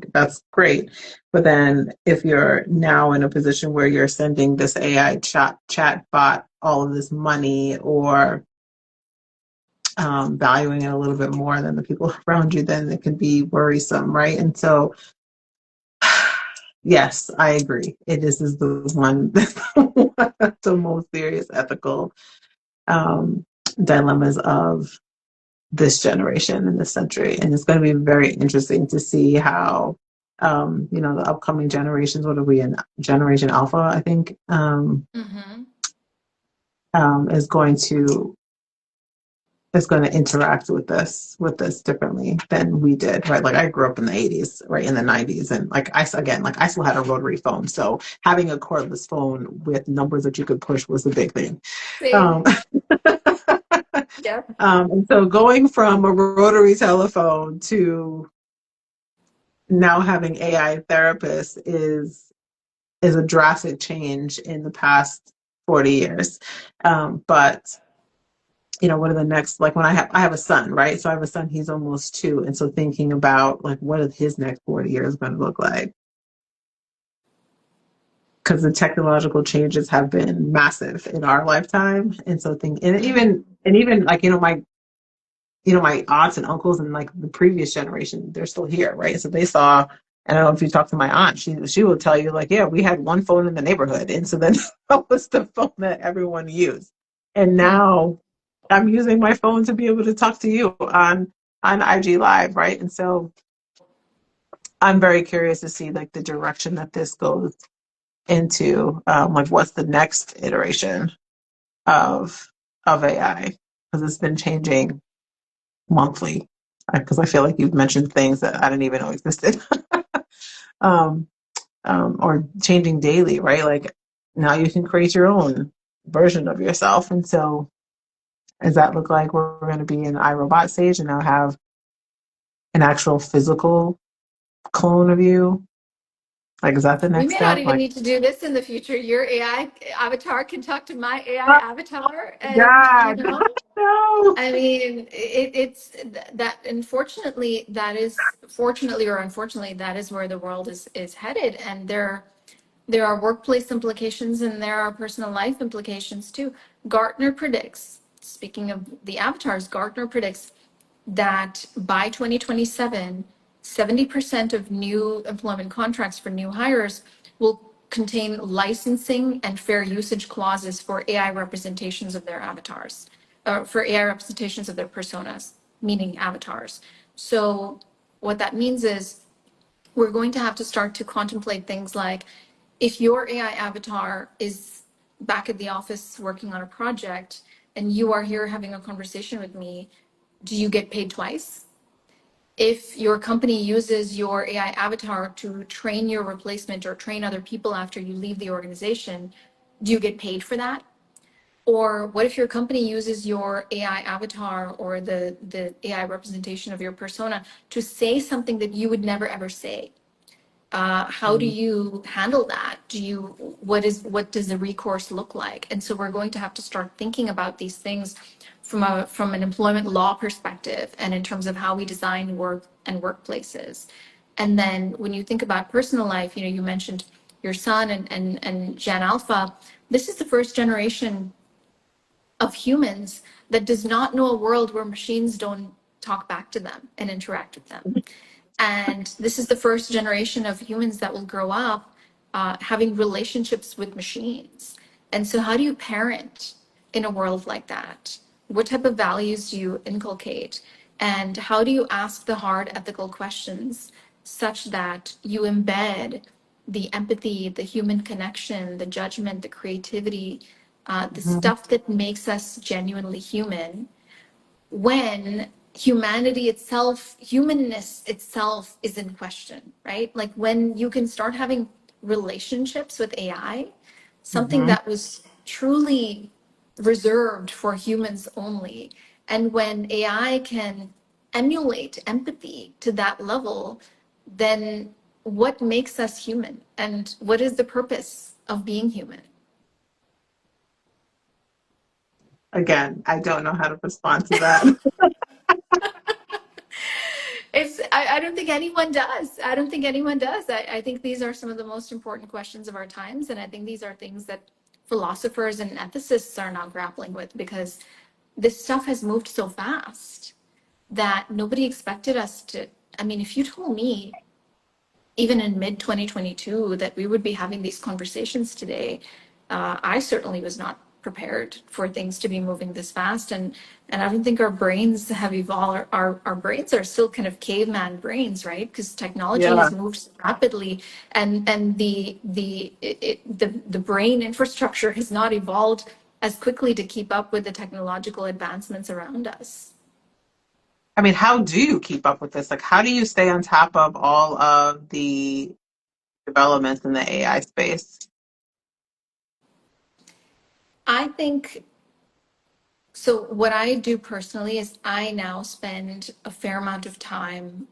great. But then if you're now in a position where you're sending this AI chat bot all of this money, or valuing it a little bit more than the people around you, then it can be worrisome, right? And so, yes, I agree. Is the one the most serious ethical um, dilemmas of this generation and this century. And it's going to be very interesting to see how, the upcoming generations, what are we in? Generation Alpha, I think, Mm-hmm. is going to interact with this differently than we did, right? Like I grew up in the 80s, right, in the 90s, and like I still had a rotary phone, so having a cordless phone with numbers that you could push was a big thing. Same. um, Yep. and so going from a rotary telephone to now having AI therapists is a drastic change in the past 40 years. But what are the next, like when I have a son, right? So I have a son, he's almost 2. And so thinking about like what is his next 40 years going to look like? Because the technological changes have been massive in our lifetime. And so and even like, my aunts and uncles and like the previous generation, they're still here, right? So they saw, I don't know if you talk to my aunt, she will tell you like, yeah, we had one phone in the neighborhood. And so then that was the phone that everyone used. And Hmm. now I'm using my phone to be able to talk to you on IG Live, right? And so I'm very curious to see like the direction that this goes into, like what's the next iteration of AI, because it's been changing monthly, because I feel like you've mentioned things that I didn't even know existed. um, or changing daily, right? Like now you can create your own version of yourself. And so does that look like we're going to be in iRobot stage and now have an actual physical clone of you? Like, is that the We next may not step? even Like, need to do this in the future. Your AI avatar can talk to my AI oh avatar, and God, no. I mean, it's that. Unfortunately, that is fortunately or unfortunately, that is where the world is headed, and there are workplace implications and there are personal life implications too. Gartner predicts. Speaking of the avatars, Gartner predicts that by 2027, 70% of new employment contracts for new hires will contain licensing and fair usage clauses for AI representations of their avatars, for AI representations of their personas, meaning avatars. So, what that means is we're going to have to start to contemplate things like if your AI avatar is back at the office working on a project and you are here having a conversation with me, do you get paid twice? If your company uses your AI avatar to train your replacement or train other people after you leave the organization, do you get paid for that? Or what if your company uses your AI avatar or the AI representation of your persona to say something that you would never ever say? How do you handle that? What does the recourse look like? And so we're going to have to start thinking about these things from an employment law perspective and in terms of how we design work and workplaces. And then when you think about personal life, you mentioned your son and Gen Alpha. This is the first generation of humans that does not know a world where machines don't talk back to them and interact with them. And this is the first generation of humans that will grow up having relationships with machines. And so, how do you parent in a world like that? What type of values do you inculcate? And how do you ask the hard ethical questions such that you embed the empathy, the human connection, the judgment, the creativity, the Mhm. stuff that makes us genuinely human when humanity itself, humanness itself is in question, right? Like when you can start having relationships with AI, something Mhm. that was truly reserved for humans only. And when AI can emulate empathy to that level, then what makes us human? And what is the purpose of being human? Again, I don't know how to respond to that. I don't think anyone does. I don't think anyone does. I think these are some of the most important questions of our times. And I think these are things that philosophers and ethicists are now grappling with because this stuff has moved so fast that nobody expected us to. I mean, if you told me even in mid 2022 that we would be having these conversations today, I certainly was not prepared for things to be moving this fast. And I don't think our brains have evolved. Our brains are still kind of caveman brains, right? Because technology Yeah. has moved so rapidly, and the brain infrastructure has not evolved as quickly to keep up with the technological advancements around us. I mean, how do you keep up with this? Like, how do you stay on top of all of the developments in the AI space? I think so. What I do personally is I now spend a fair amount of time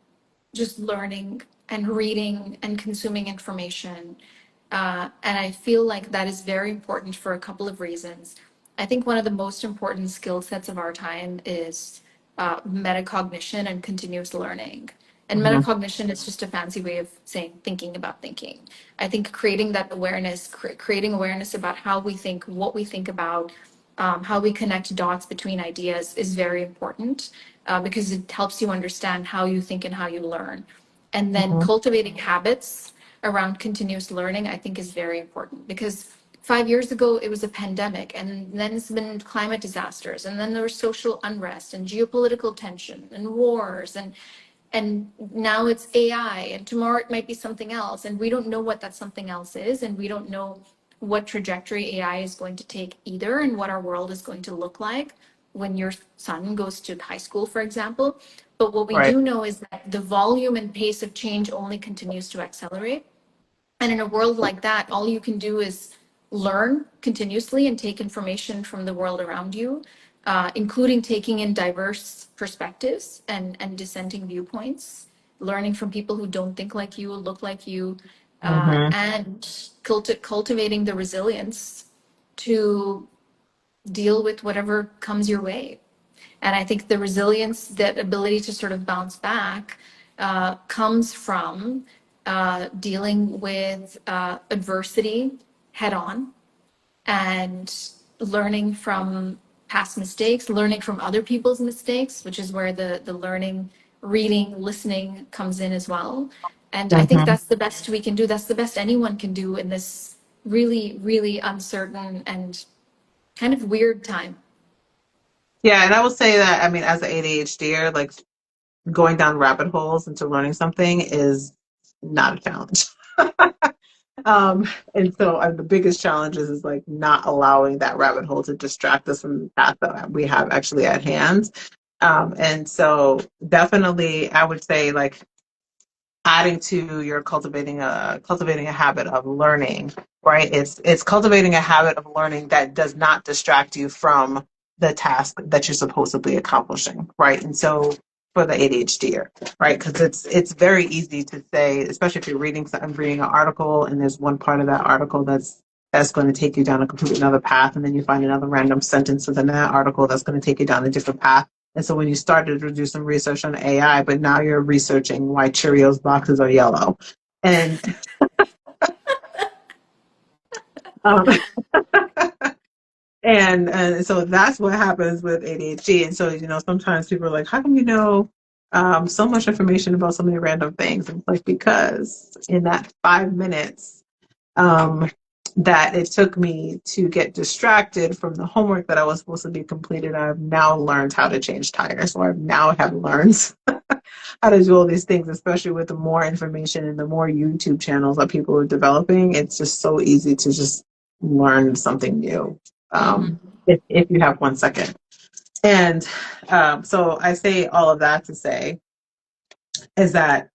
just learning and reading and consuming information. And I feel like that is very important for a couple of reasons. I think one of the most important skill sets of our time is metacognition and continuous learning. And Hmm. metacognition is just a fancy way of saying thinking about thinking. I think creating that awareness, creating awareness about how we think, what we think about, how we connect dots between ideas is very important because it helps you understand how you think and how you learn. And then Hmm. cultivating habits around continuous learning, I think, is very important because 5 years ago it was a pandemic, and then it's been climate disasters, and then there was social unrest and geopolitical tension and wars, and now it's AI, and tomorrow it might be something else, and we don't know what that something else is, and we don't know what trajectory AI is going to take either, and what our world is going to look like when your son goes to high school, for example. But what we Right. do know is that the volume and pace of change only continues to accelerate. And in a world like that, all you can do is learn continuously and take information from the world around you, including taking in diverse perspectives and dissenting viewpoints, learning from people who don't think like you, look like you, Hmm. and cultivating the resilience to deal with whatever comes your way. And I think the resilience, that ability to sort of bounce back, comes from dealing with adversity head on and learning from past mistakes, learning from other people's mistakes, which is where the learning, reading, listening comes in as well. And I think Hmm. that's the best we can do. That's the best anyone can do in this really, really uncertain and kind of weird time. Yeah, and I will say that, I mean, as an ADHDer, like going down rabbit holes into learning something is not a challenge. And so the biggest challenge is like not allowing that rabbit hole to distract us from the path that we have actually at hand. And so definitely I would say like adding to your cultivating a habit of learning, right? It's cultivating a habit of learning that does not distract you from the task that you're supposedly accomplishing, right? And so for the ADHD, right? Because it's very easy to say, especially if you're reading something, reading an article, and there's one part of that article that's going to take you down a completely another path, and then you find another random sentence within that article that's going to take you down a different path. And so when you started to do some research on AI, but now you're researching why Cheerios boxes are yellow. And um, and so that's what happens with ADHD. And so, sometimes people are like, how come you know so much information about so many random things? And it's like, because in that 5 minutes, um, that it took me to get distracted from the homework that I was supposed to be completed, I've now learned how to change tires, or I've now have learned how to do all these things, especially with the more information and the more YouTube channels that people are developing. It's just so easy to just learn something new, Mhm. if you have 1 second. And so I say all of that to say is that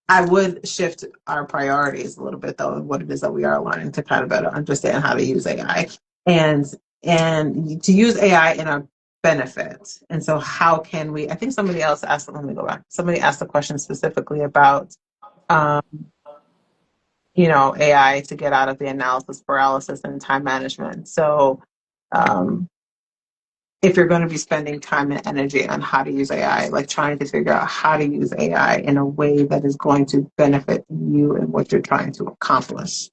I would shift our priorities a little bit, though, in what it is that we are learning to kind of better understand how to use AI and to use AI in our benefit. And so, how can we? I think somebody else asked. Let me go back. Somebody asked a question specifically about, um, AI to get out of the analysis paralysis and time management. So, um, if you're going to be spending time and energy on how to use AI, like trying to figure out how to use AI in a way that is going to benefit you and what you're trying to accomplish.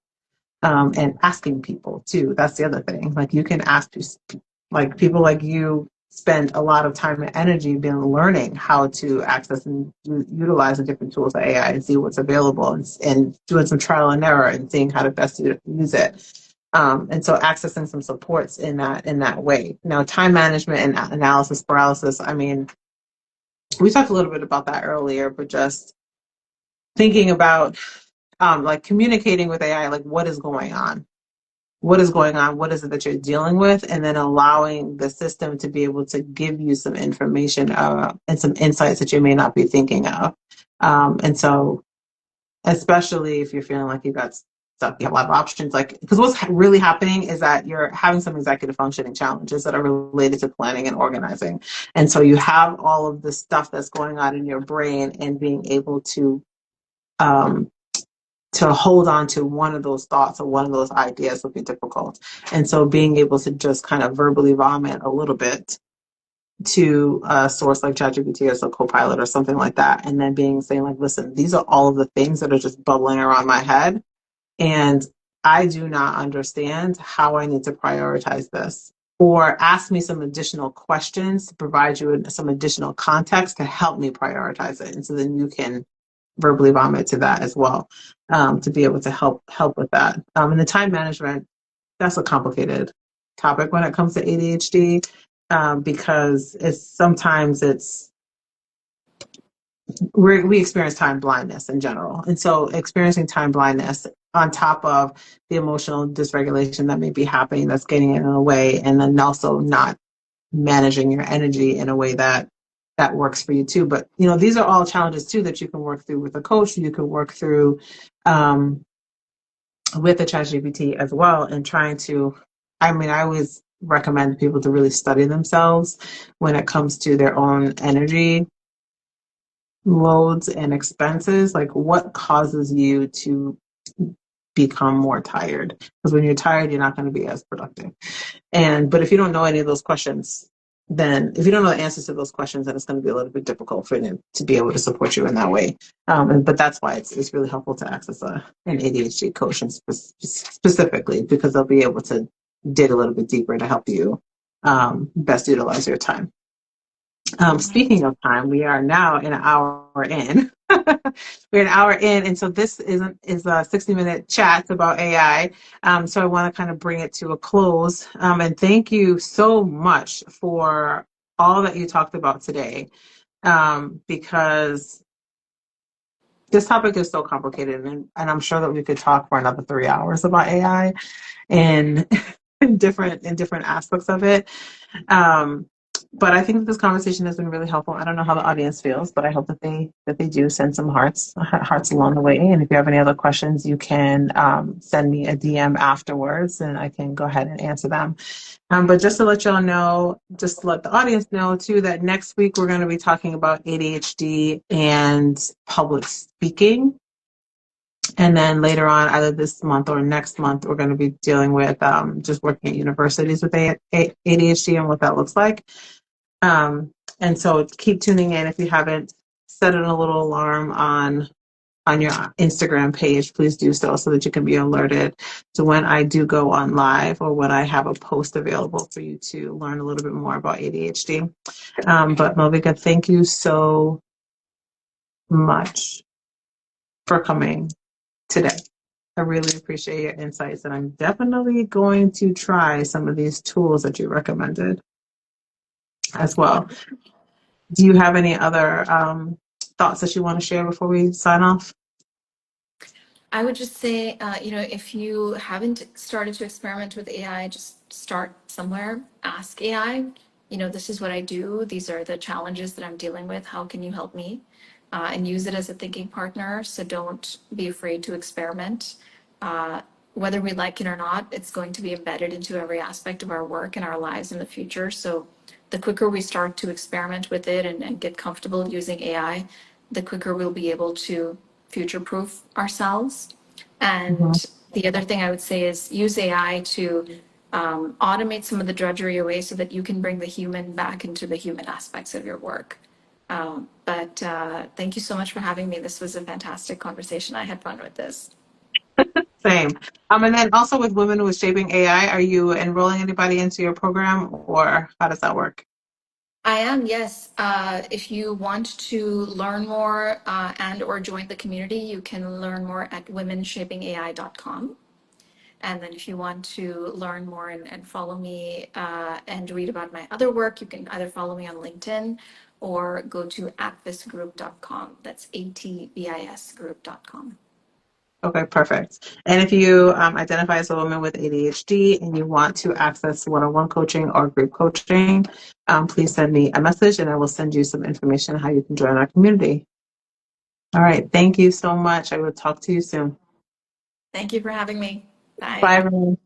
And asking people too. That's the other thing. Like you can ask, like people like you spend a lot of time and energy being learning how to access and utilize the different tools of AI and see what's available, and doing some trial and error and seeing how to best use it. And so accessing some supports in that way. Now, time management and analysis paralysis. I mean, we talked a little bit about that earlier, but just thinking about like communicating with AI, like what is going on, what is going on, what is it that you're dealing with, and then allowing the system to be able to give you some information and some insights that you may not be thinking of. And so, especially if you're feeling like you got stuck, you have a lot of options, like, because what's really happening is that you're having some executive functioning challenges that are related to planning and organizing. And so you have all of the stuff that's going on in your brain, and being able um, to hold on to one of those thoughts or one of those ideas would be difficult. And so being able to just kind of verbally vomit a little bit to a source like ChatGPT or a Copilot or something like that, and then being saying like, listen, these are all of the things that are just bubbling around my head, and I do not understand how I need to prioritize this. Or ask me some additional questions to provide you with some additional context to help me prioritize it. And so then you can verbally vomit to that as well, to be able to help with that. And the time management, that's a complicated topic when it comes to ADHD, because we experience time blindness in general. And so experiencing time blindness on top of the emotional dysregulation that may be happening, that's getting in the way, and then also not managing your energy in a way that works for you too. But these are all challenges too that you can work through with a coach. You can work through with the ChatGPT as well, and trying to. I mean, I always recommend people to really study themselves when it comes to their own energy loads and expenses. Like, what causes you to become more tired? Because when you're tired, you're not going to be as productive. But if you don't know any of those questions, then if you don't know the answers to those questions, then it's going to be a little bit difficult for them to be able to support you in that way. But that's why it's really helpful to access an ADHD coach, and specifically because they'll be able to dig a little bit deeper to help you best utilize your time. Speaking of time, we are now an hour in. We're an hour in, and so this is a 60-minute chat about AI. So I want to kind of bring it to a close. And thank you so much for all that you talked about today, because this topic is so complicated, and I'm sure that we could talk for another 3 hours about AI and in different aspects of it. But I think that this conversation has been really helpful. I don't know how the audience feels, but I hope that they do send some hearts along the way. And if you have any other questions, you can send me a DM afterwards, and I can go ahead and answer them. But just to let y'all know, just to let the audience know too, that next week we're going to be talking about ADHD and public speaking. And then later on, either this month or next month, we're going to be dealing with just working at universities with ADHD and what that looks like. And so keep tuning in. If you haven't, set in a little alarm on your Instagram page, please do so that you can be alerted to when I do go on live or when I have a post available for you to learn a little bit more about ADHD. But Malvika, thank you so much for coming today. I really appreciate your insights, and I'm definitely going to try some of these tools that you recommended as well. Do you have any other thoughts that you want to share before we sign off? I would just say, if you haven't started to experiment with AI, just start somewhere. Ask AI, this is what I do. These are the challenges that I'm dealing with. How can you help me? And use it as a thinking partner. So don't be afraid to experiment. Whether we like it or not, it's going to be embedded into every aspect of our work and our lives in the future. So the quicker we start to experiment with it and get comfortable using AI, the quicker we'll be able to future proof ourselves. Mhm. And the other thing I would say is use AI to automate some of the drudgery away so that you can bring the human back into the human aspects of your work. But thank you so much for having me. This was a fantastic conversation. I had fun with this. Same. And then also with Women with Shaping AI, are you enrolling anybody into your program or how does that work? I am, yes. If you want to learn more and or join the community, you can learn more at womenshapingai.com. And then if you want to learn more and follow me and read about my other work, you can either follow me on LinkedIn or go to atvisgroup.com. That's atvisgroup.com. Okay, perfect. And if you identify as a woman with ADHD and you want to access one-on-one coaching or group coaching, please send me a message and I will send you some information on how you can join our community. All right. Thank you so much. I will talk to you soon. Thank you for having me. Bye, Bye. everyone.